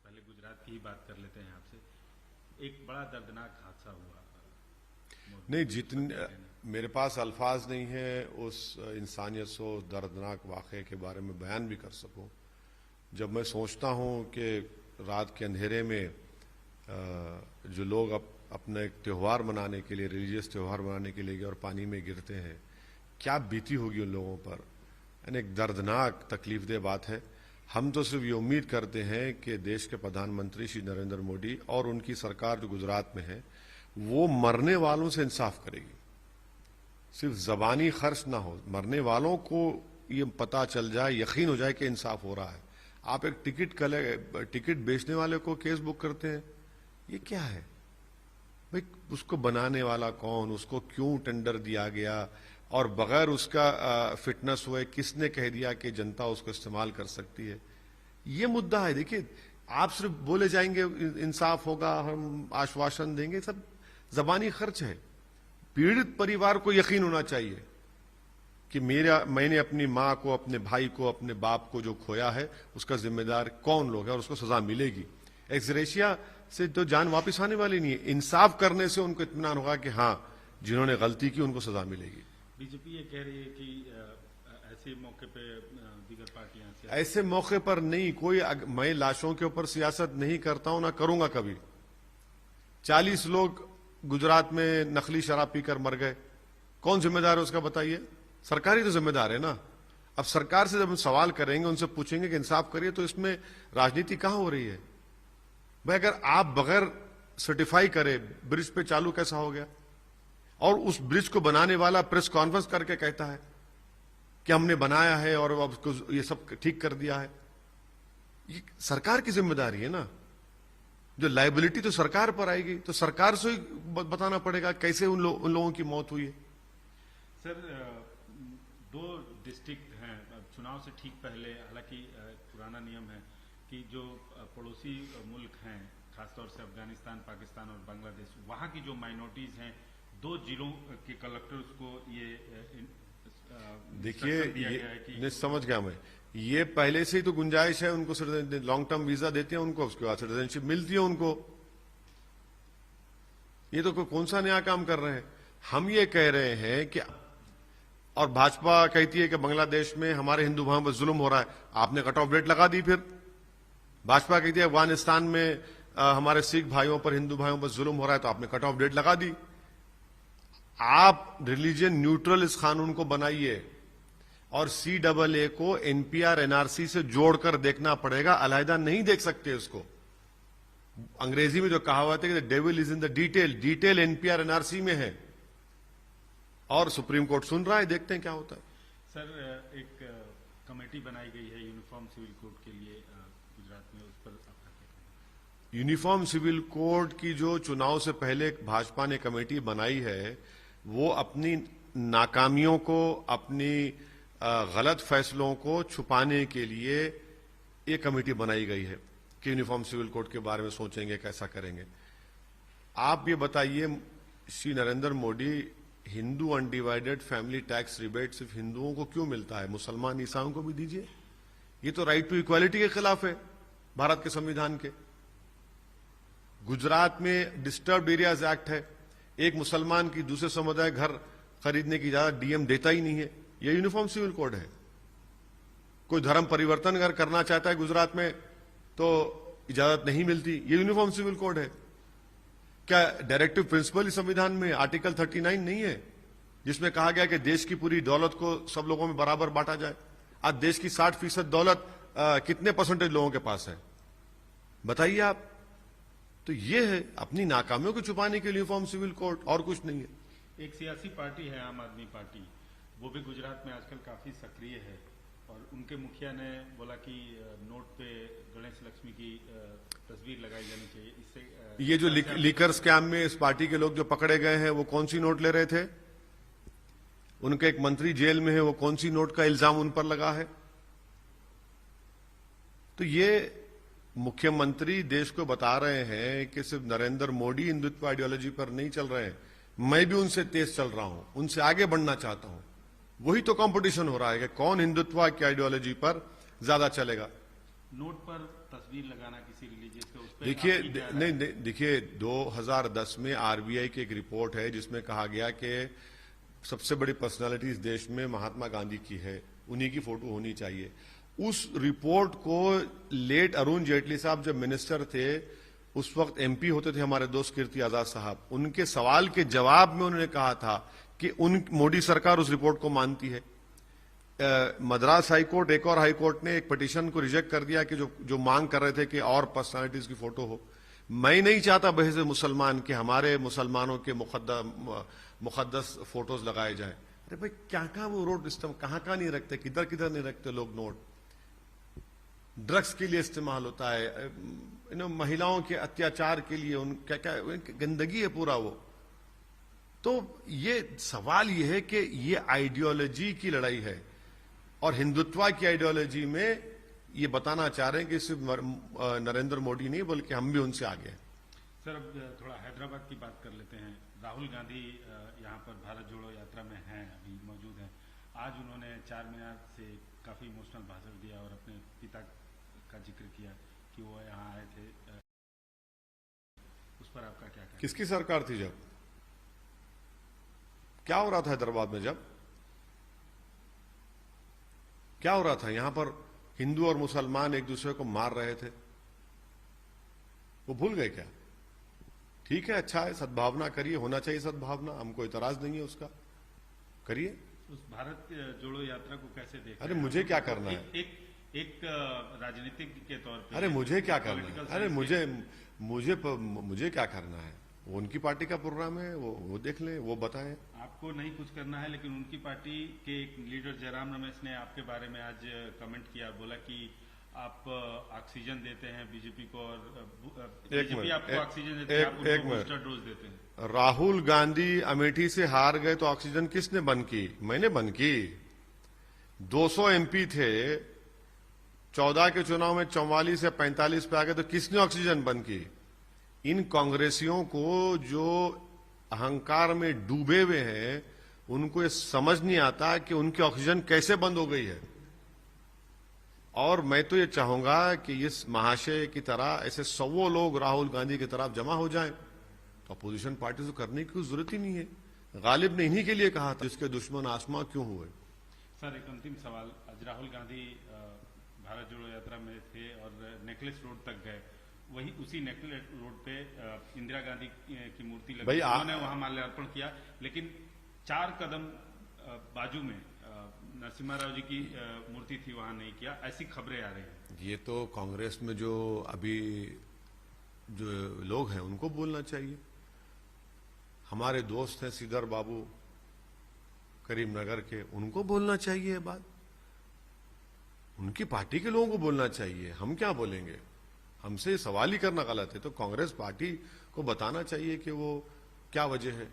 पहले गुजरात की ही बात कर लेते हैं आपसे। एक बड़ा दर्दनाक हादसा हुआ। नहीं, जितने मेरे पास अल्फाज नहीं है उस इंसानियत से दर्दनाक वाक़े के बारे में बयान भी कर सकूं। जब मैं सोचता हूं कि रात के अंधेरे में जो लोग अपना एक त्यौहार मनाने के लिए, रिलीजियस त्यौहार मनाने के लिए और पानी में गिरते हैं, क्या बीती होगी उन लोगों पर। यानी एक दर्दनाक तकलीफदेह बात है। हम तो सिर्फ ये उम्मीद करते हैं कि देश के प्रधानमंत्री श्री नरेंद्र मोदी और उनकी सरकार जो गुजरात में है वो मरने वालों से इंसाफ करेगी, सिर्फ जबानी खर्च ना हो, मरने वालों को ये पता चल जाए, यकीन हो जाए कि इंसाफ हो रहा है। आप एक टिकट बेचने वाले को केस बुक करते हैं, ये क्या है भाई? उसको बनाने वाला कौन, उसको क्यों टेंडर दिया गया, और बगैर उसका फिटनेस हुए किसने कह दिया कि जनता उसको इस्तेमाल कर सकती है? ये मुद्दा है। देखिए, आप सिर्फ बोले जाएंगे इंसाफ होगा, हम आश्वासन देंगे, सब जबानी खर्च है। पीड़ित परिवार को यकीन होना चाहिए कि मैंने अपनी माँ को, अपने भाई को, अपने बाप को जो खोया है उसका जिम्मेदार कौन लोग है और उसको सजा मिलेगी। एक्सग्रेशिया से तो जान वापस आने वाली नहीं है। इंसाफ करने से उनको इत्मीनान होगा कि हाँ, जिन्होंने गलती की उनको सजा मिलेगी। बीजेपी ये कह रही है कि ऐसे मौके पे दीगर पार्टियां ऐसे मौके पर नहीं कोई, मैं लाशों के ऊपर सियासत नहीं करता हूं, ना करूंगा कभी। 40 लोग गुजरात में नकली शराब पीकर मर गए, कौन जिम्मेदार है उसका बताइए? सरकार ही तो जिम्मेदार है ना। अब सरकार से जब हम सवाल करेंगे, उनसे पूछेंगे कि इंसाफ करिए, तो इसमें राजनीति कहां हो रही है भाई? अगर आप बगैर सर्टिफाई करे ब्रिज पे चालू कैसा हो गया, और उस ब्रिज को बनाने वाला प्रेस कॉन्फ्रेंस करके कहता है कि हमने बनाया है और अब ये सब ठीक कर दिया है, ये सरकार की जिम्मेदारी है ना। जो लायबिलिटी तो सरकार पर आएगी, तो सरकार से ही बताना पड़ेगा कैसे उन लोगों की मौत हुई है। सर, 2 डिस्ट्रिक्ट हैं चुनाव से ठीक पहले, हालांकि पुराना नियम है कि जो पड़ोसी मुल्क हैं, खासतौर से अफगानिस्तान, पाकिस्तान और बांग्लादेश, वहां की जो माइनॉरिटीज हैं, 2 जिलों के कलेक्टर्स को ये देखिए, ये समझ गया मैं, ये पहले से ही तो गुंजाइश है, उनको लॉन्ग टर्म वीजा देते हैं उनको, उसके बाद सिटीजनशिप मिलती है उनको। ये तो कौन सा नया काम कर रहे हैं? हम ये कह रहे हैं कि, और भाजपा कहती है कि बांग्लादेश में हमारे हिंदू भाइयों पर जुल्म हो रहा है, आपने कट ऑफ डेट लगा दी। फिर भाजपा कहती है अफगानिस्तान में हमारे सिख भाइयों पर, हिंदू भाइयों पर जुल्म हो रहा है, तो आपने कट ऑफ डेट लगा दी। आप रिलीजन न्यूट्रल इस कानून को बनाइए और CAA को NPR NRC से जोड़कर देखना पड़ेगा, अलहदा नहीं देख सकते इसको। अंग्रेजी में जो कहावत है कि the devil is in the detail, detail NPR NRC में है, और सुप्रीम कोर्ट सुन रहा है, देखते हैं क्या होता है। सर, एक कमेटी बनाई गई है यूनिफॉर्म सिविल कोड के लिए गुजरात में, उस पर आपका क्या कहना है? यूनिफॉर्म सिविल कोड की जो चुनाव से पहले भाजपा ने कमेटी बनाई है, वो अपनी नाकामियों को, अपनी गलत फैसलों को छुपाने के लिए ये कमेटी बनाई गई है कि यूनिफॉर्म सिविल कोड के बारे में सोचेंगे, कैसा करेंगे। आप ये बताइए, Shri Narendra Modi, Hindu undivided family tax rebate सिर्फ हिंदुओं को क्यों मिलता है? मुसलमान ईसाइयों को भी दीजिए। ये तो राइट टू इक्वालिटी के खिलाफ है भारत के संविधान के। गुजरात में डिस्टर्ब्ड एरियाज एक्ट है, एक मुसलमान की दूसरे समुदाय घर खरीदने की इजाजत DM देता ही नहीं है। ये यूनिफॉर्म सिविल कोड है। कोई धर्म परिवर्तन अगर करना चाहता है गुजरात में तो इजाजत नहीं मिलती, ये यूनिफॉर्म सिविल कोड है। क्या डायरेक्टिव प्रिंसिपल इस संविधान में आर्टिकल 39 नहीं है, जिसमें कहा गया कि देश की पूरी दौलत को सब लोगों में बराबर बांटा जाए? आज देश की 60% दौलत कितने परसेंटेज लोगों के पास है बताइए आप? तो ये है अपनी नाकामियों को छुपाने के लिए यूनिफॉर्म सिविल कोड, और कुछ नहीं है। एक सियासी पार्टी है आम आदमी पार्टी, वो भी गुजरात में आजकल काफी सक्रिय है, और उनके मुखिया ने बोला कि नोट पे गणेश लक्ष्मी की तस्वीर लगाई जानी चाहिए। इससे ये जो लीकर स्कैम में इस पार्टी के लोग जो पकड़े गए हैं, वो कौन सी नोट ले रहे थे? उनके एक मंत्री जेल में है, वो कौन सी नोट का इल्जाम उन पर लगा है? तो ये मुख्यमंत्री देश को बता रहे हैं कि सिर्फ नरेंद्र मोदी हिंदुत्व आइडियोलॉजी पर नहीं चल रहे हैं, मैं भी उनसे तेज चल रहा हूं, उनसे आगे बढ़ना चाहता हूं। वही तो कंपटीशन हो रहा है कि कौन हिंदुत्व की आइडियोलॉजी पर ज्यादा चलेगा। नोट पर तस्वीर लगाना किसी रिलीजियस के, उस पर देखिए आपकी क्या राय? नहीं, देखिए 2010 में आरबीआई की एक रिपोर्ट है जिसमें कहा गया कि सबसे बड़ी पर्सनालिटी इस देश में महात्मा गांधी की है, उन्हीं की फोटो होनी चाहिए। उस रिपोर्ट को लेट अरुण जेटली साहब जब मिनिस्टर थे, उस वक्त एमपी होते थे हमारे दोस्त कीर्ति आजाद साहब, उनके सवाल के जवाब में उन्होंने कहा था कि मोदी सरकार उस रिपोर्ट को मानती है। मद्रास हाईकोर्ट, एक और हाईकोर्ट ने एक पिटीशन को रिजेक्ट कर दिया कि जो मांग कर रहे थे कि और पर्सनालिटीज की फोटो हो। मैं नहीं चाहता बहस मुसलमान कि हमारे मुसलमानों के मुकद्दस फोटोज लगाए जाए। अरे भाई क्या वो रोड सिस्टम कहां नहीं रखते, किधर किधर नहीं रखते लोग नोट। ड्रग्स के लिए इस्तेमाल होता है, महिलाओं के अत्याचार के लिए, क्या गंदगी है पूरा वो। तो ये सवाल ये है कि ये आइडियोलॉजी की लड़ाई है और हिंदुत्व की आइडियोलॉजी में ये बताना चाह रहे हैं कि सिर्फ नरेंद्र मोदी नहीं बल्कि हम भी उनसे आगे हैं। सर अब थोड़ा हैदराबाद की बात कर लेते हैं। राहुल गांधी यहाँ पर भारत जोड़ो यात्रा में हैं, अभी मौजूद हैं। आज उन्होंने चार मीनार से काफी इमोशनल भाषण दिया और अपने पिता का जिक्र किया कि वो यहाँ आए थे। उस पर आपका क्या कहना? किसकी सरकार थी जब? क्या हो रहा था हैदराबाद में? जब क्या हो रहा था? यहां पर हिंदू और मुसलमान एक दूसरे को मार रहे थे, वो भूल गए क्या? ठीक है, अच्छा है, सद्भावना करिए, होना चाहिए सद्भावना, हमको इतराज नहीं है उसका, करिए। उस भारत जोड़ो यात्रा को कैसे देखते हैं? अरे मुझे क्या करना है? एक राजनीतिक के तौर पे। अरे मुझे क्या करना है? अरे मुझे क्या करना है? वो उनकी पार्टी का प्रोग्राम है, वो देख लें, वो बताएं। आपको नहीं कुछ करना है, लेकिन उनकी पार्टी के एक लीडर जयराम रमेश ने आपके बारे में आज कमेंट किया, बोला कि आप ऑक्सीजन देते हैं बीजेपी को और बीजेपी आपको ऑक्सीजन देती है, आप उनको बूस्टर डोज देते हैं। राहुल गांधी अमेठी से हार गए तो ऑक्सीजन किसने बंद की? मैंने बंद की। 200 एमपी थे, 14 के चुनाव में 44 या 45 पे आ गए तो किसने ऑक्सीजन बंद की? इन कांग्रेसियों को जो अहंकार में डूबे हुए हैं, उनको ये समझ नहीं आता कि उनकी ऑक्सीजन कैसे बंद हो गई है। और मैं तो ये चाहूंगा कि इस महाशय की तरह ऐसे 100 लोग राहुल गांधी की तरफ जमा हो जाएं, तो अपोजिशन पार्टी से करने की जरूरत ही नहीं है। गालिब ने इन्हीं के लिए कहा था, इसके दुश्मन आसमां क्यों हुए। सर एक अंतिम सवाल, आज राहुल गांधी भारत जोड़ो यात्रा में थे और नेकलेस रोड तक गए, वही उसी नेकलेस रोड पे इंदिरा गांधी की मूर्ति लगी, उन्होंने वहां माल्यार्पण किया, लेकिन 4 कदम बाजू में नरसिम्हा राव जी की मूर्ति थी, वहां नहीं किया, ऐसी खबरें आ रही हैं। ये तो कांग्रेस में जो अभी जो लोग हैं उनको बोलना चाहिए। हमारे दोस्त हैं सीधर बाबू करीमनगर के, उनको बोलना चाहिए ये बात, उनकी पार्टी के लोगों को बोलना चाहिए। हम क्या बोलेंगे? हमसे सवाल ही करना गलत है। तो कांग्रेस पार्टी को बताना चाहिए कि वो क्या वजह है।